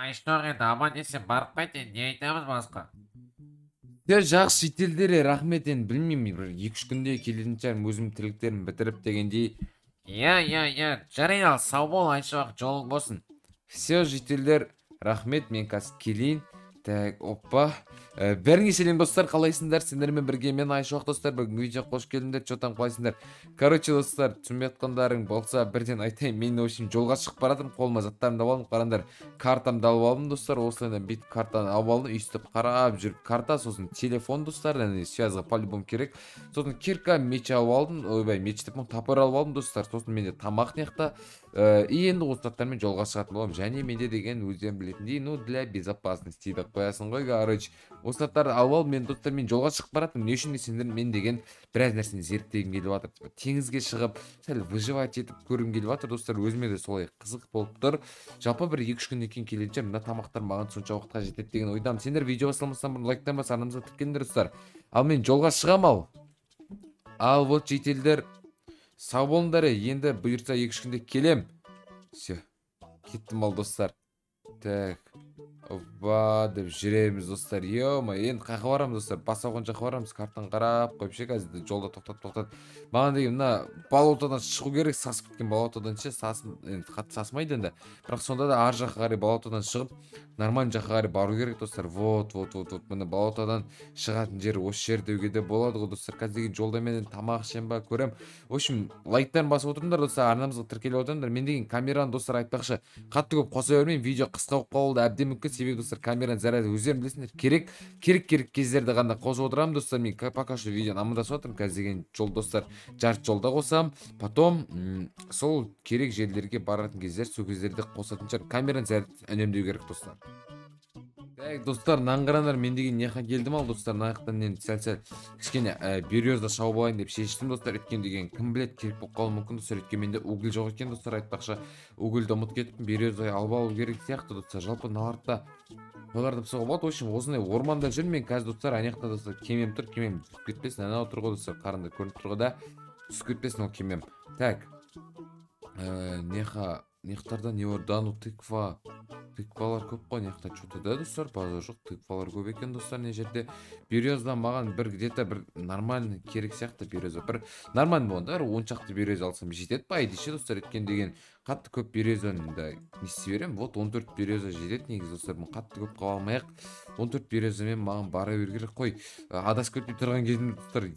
Айшоқ енді аман есен барып қайт енді не айтамыз басқа. Жақсы шетелдері рахмет, енді білмеймін, бір 2-3 күнде келетін шығармын, өзім тірліктерін бітіріп дегендей. Иә, жарай ал, сау бол Айшоқ, жолың болсын. Все, шетелдер рахмет, мен қазір келейін. Так, опа. Бәріңе сәлем достар, қалайсыңдар? Сендермен бірге мен Айшоқ достар, бүгін видео қош келдіңдер, чотан қалайсыңдар? Короче достар, түсінбей жатқандарың болса бірден айтайын, мен общем жолға шығып баратырмын, қолыма заттарымды алып алдым, қараңдар, картамды алып алдым достар, осылайдан бүйтіп картаны алып алдым, өйстіп қарап жүріп карта, сосын телефон достар, связға по-любому керек. Сосын кирка, меч алып алдым, ойбай, меч деп топор алып алдым достар, сосын менде тамақ неқта. И енді осы заттармен жолға шығатын боламын, және менде деген өздерің білетіндей, ну для безопасности деп қоясың ғой, короче. Осы заттарды алып алып, мен достар, мен жолға шығып баратырмын. Не үшін десеңдер, мен деген біраз нәрсені зерттегім келіп жатыр. Теңізге шығып, сәл выживать етіп көргім келіп жатыр достар, өзіме де солай қызық болып тұр. Жалпы бір 2-3 күннен кейін келетін шығар, мына тамақтар маған сонша уақытқа жетеді деген ойдамын. Сендер видео бастамастан бұрын лайктан бас, арнамызға тіркеліңдер достар. Ал мен жолға шығам ал. Ал вот шетелдер, сау болыңдар, енді бұйырса 2-3 күнде келем. Все, кеттім ал достар. Так, опа деп жүреміз достар. Ё-ма, енді қақы барамыз достар, бас ауған жаққа барамыз, картаны қарап қойып ше, қазір жолда тоқтат. Маған деген мына болотодан шығу керек, сасып кеткен болотодан ше, енді қатты сасымайды енді. Бірақ сонда да ар жаққа қарай болотодан шығып, нормальный жаққа қарай бару керек достар. Вот, міне болотодан шығатын жер осы жер деуге де болады ғой достар. Қазір деген жолда мен тамақ ішем ба көрем. В общем, лайктарын басып отырыңдар достар, арнамызға тіркеліп отырыңдар. Мен деген камераны достар айтпақшы, қатты көп қоса бермеймін, видео қысқа болып қалуы да әбден мүмкін, себебі достар камераның заряды өздерің білесіңдер, керек кездерде ғана қосып отырамын достар. Мен пока что видеоны амандасып отырмын, қазір деген жол достар жарты жолда қосам, потом сол керек жерлерге баратын кездер, сол кездерде қосатын шығар. Камераның зарядын үнемдеу керек достар. Так достар, наңғырандар, мен деген неқа келдім ал достар, наяқтан мен сәл кішкене береза шауып алайын деп шештім достар. Өткен деген кім білет, керек болып қалуы мүмкін достар. Өткен менде угіл жоқ екен достар, айтпақшы угілді ұмыт кетіппін, береза алып керек сияқты достар. Жалпы наларда оларды пысуға болады. В общем, осындай орманда жүр мен қазір достар. Анаяқта достар кемем тұр, кемем түсіп кетпесін, анау тұр ғой достар, қарында көрініп тұр ғой да, түсіп кетпесін ол кемем. Так, нехтарда не бар, дану тыквалар көп қой, нехта что-то да достар, базар жоқ, тыквалар көп екен достар. Не жерде березадан маған бір где-то бір нормальный керек сияқты, береза бір нормальный болғанда 10 шақты береза алсам жетеді па айдеше достар. Өткен деген қатты көп березаны да не істей беремін, вот 14 береза жетеді негізі достар. Мен қатты көп қала алмайық, 14 березамен маған бара беру керек қой. Адасып кетпей тұрған кезім достар,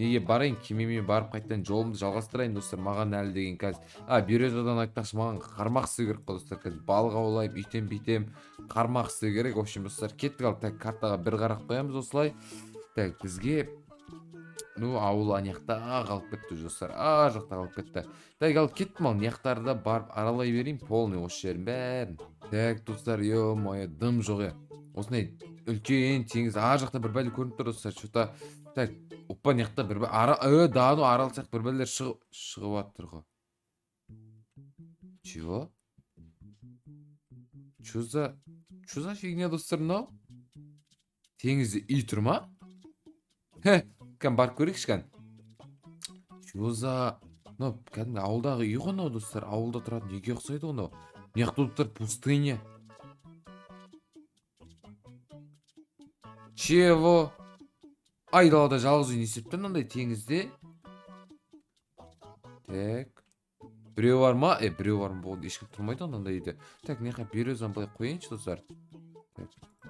неге барайын, кемеме барып қайтадан жолымды жалғастырайын достар. Маған әлі деген қазір березадан айтпақшы маған қармақ істеу керек қой достар. Қазір балық аулайып үйтем қармақ істеу керек. В общем достар, кеттік ал. Так, картаға бір қарап қоямыз осылай. Так, бізге ауыл анаяқта қалып кетті достар, жақта қалып кетті. Так, алып кеттім ал, наяқтарда барып аралай берейін полный осы жерін бәрін. Так достар, ё-моё, дым жоқ осындай үлкен теңіз жақта бір бәле көрініп тұр достар. Что-то так, опа, наяқта бір дану аралсақ бір бәлелер шығып аттыр ғой. Чего? Чё за фигня достар мынау? Теңізде үй тұр ма? Кән барып көрейік шыққан. Чё за... Кәдімгі ауылдағы үй ғой мынау достар. Ауылда тұратын үйге ұқсайды ғой мынау. Мынаяқта достар пустыня. Чего? Айдалада жалғыз үй не істеп тұр мынандай теңізде? Так, біреу бар ма? Біреу бар ма болды, ешкім тұрмайды мынандай үйде. Так, неқа березаны былай қойайыншы достар.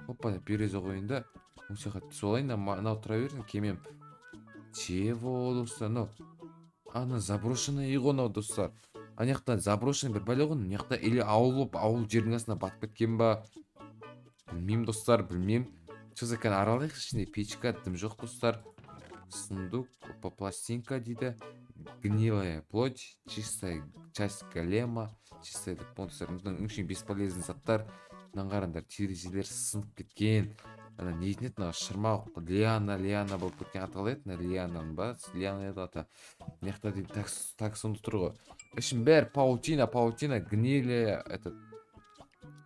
Опа, береза қойында. Осы жаққа түсіп алайын да, мынау тұра берсін, кемем. Чего достар, ана заброшенный үй ғой мынау достар. Анаяқта заброшенный бір бәле ғой, мынаяқта или ауыл болып, ауыл жердің астына батып кеткен ба? Білмеймін достар, білмеймін. Что за кән аралайық, ішінде печка, дым жоқ достар. Сундук, пластинка дейді. Гнилая плоть, чистая часть голема, чистая деп достар. Үшін бесполезный заттар. Қараңдар, терезелер сынып кеткен. Ана не дейтін еді, шырмау, лиана болып кеткен, аталайды, лианан ба? Лиана еді ата. Мияқта дейді, так сонда тұр ғой. Ішін бәрі паутина, гнилая,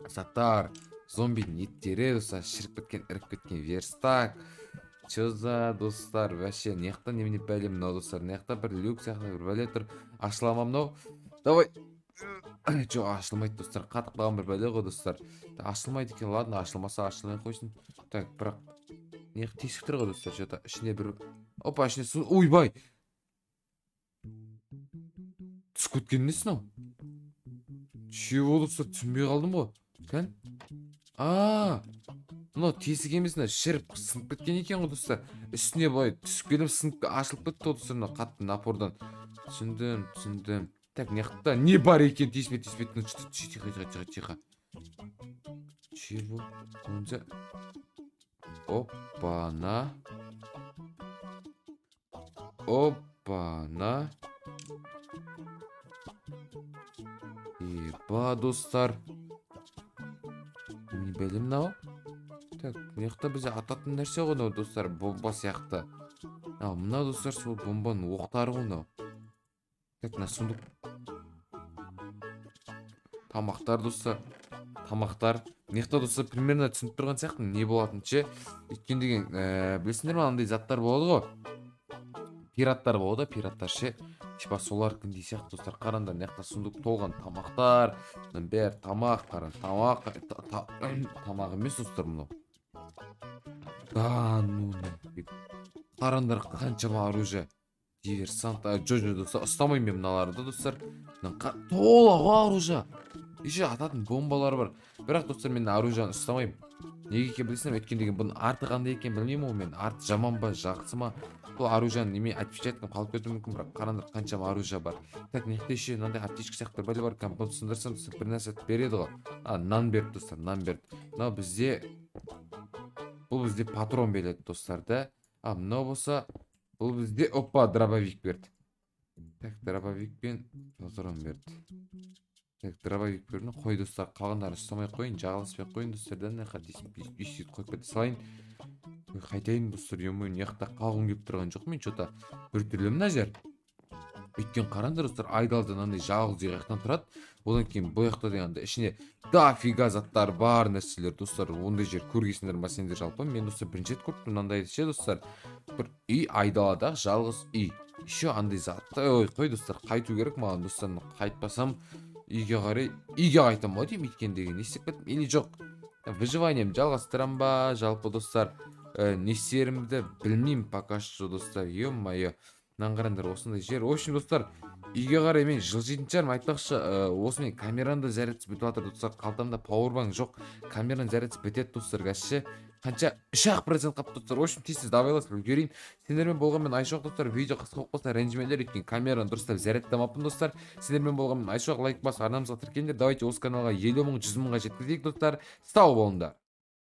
заттар. Зомбидің еттері достар, шіріп кеткен, іріп кеткен верстак. Чё за достар, вообще наяқта немене бәле мынау достар. Наяқта бір люк сияқты бір бәле тұр. Ашыламам мынау. Давай. Жоқ, ашылмайды достар. Қатып бір бәле ғой достар. Ашылмайды екен, ладно, ашылмаса ашылмай қойсын. Так, бірақ не тесік тұр ғой достар, что-то ішіне бір... Опа, ішіне су... Ойбай! Түсіп кеткен несі мынау? Чего достар, түсінбей қалдым ғой. Кән? Мынау тесік емес, мына шіріп сынып кеткен екен ғой достар. Үстіне былай түсіп келіп сынып ашылып кетті ғой достар, мына қатты напордан. Түсіндім. Так, мынаяқта не бар екен, тиіспе. Тихо. Чего? Онда... Опа-на. Еба, достар. Не білем мынау? Так, мынаяқта бізде ататын нәрсе ғой мынау достар, бомба сияқты. Ал, мынау достар сол бомбаның оқтары ғой мынау. Так, мына сундук. Тамақтар достар. Мынаяқта достар примерно түсініп тұрған сияқты не болатын ше. Өйткені деген, білесіңдер ме, андай заттар болады ғой. Пираттар болады, пираттар ше. Типа солар кіндей сияқты достар. Қараңдар, мынаяқта сундук толған тамақтар. Бәрі тамақ, тамақ емес достар мынау. Қараңдар, қаншама оружие. Диверсант, достар, ұстамайым мен мыналарды достар. Тола ғой оружие. Еще ататын бомбалар бар. Бірақ достар, мен оружияны ұстамайым. Неге екен білесің, өткен деген бұның арты қандай екен білмеймін, мен арты жаман ба, жақсы ма? Бұл оружияны неме отпечаткам қалып кетуі мүмкін, бірақ қараңдар қаншама оружие бар. Так, мынаяқта еще мынандай аптечка сияқты бір бәле бар екен, бұны сындырсам бір нәрсе береді ғой. Нан берді достар, нан берді. Бұл бізде патрон береді достар, да? Мынау болса, бұл бізде, опа, дробовик берді. Так, дробовик пен патрон берді. Так, дробовик берді. Қой достар, қалғандары ұстамай қойын, жағылыспай қойын достардан, бейсет қойып кете салайын. Қайтайын достар, емой, неқта қалғым кеп тұрған жоқ мен, что-то бір түрлі мына жер. Өйткен қараңдар достар, айдалдан андай жалғыз еғақтан тұрады. Одан кейін бұл яқта дегенде ішіне дофига заттар бар нәрселер достар. Ондай жер көргесіңдер ма сендер жалпы? Мен достар бірінші рет көрдім мынандай ше достар. Бір үй айдаладағы жалғыз үй. Еще андай затты. Қой достар, қайту керек маған достар. Қайтпасам үйге қарай, үйге қайтам ба деймін өйткен деген. Не істеп кеттім? Или жоқ. Выживанием жалғастырам ба? Жалпы достар, не істерімді білмеймін пока что достар. Ё-моё. Қараңдар, осындай жер. В общем, достар, үйге қарай мен жылжитын шығармын. Айтпақшы, осымен камераны да зарядсыз бітіп жатыр достар. Қалтамда пауэрбанк жоқ. Камераның зарядсыз бітеді достар, қазір. Қанша 3% қап достар. В общем, тез давайлас үлгерейін. Сендермен болғанмен Айшуақ достар, видео қысқа болып қалса ренжімеңдер, өйткені камераны дұрыстап зарядтамаппын достар. Сендермен болғанмен Айшуақ лайк бас, арнамызға тіркеліңдер. Давайте осы каналға 50 мың, 100 мыңға жеткізейік достар. Сау болыңдар.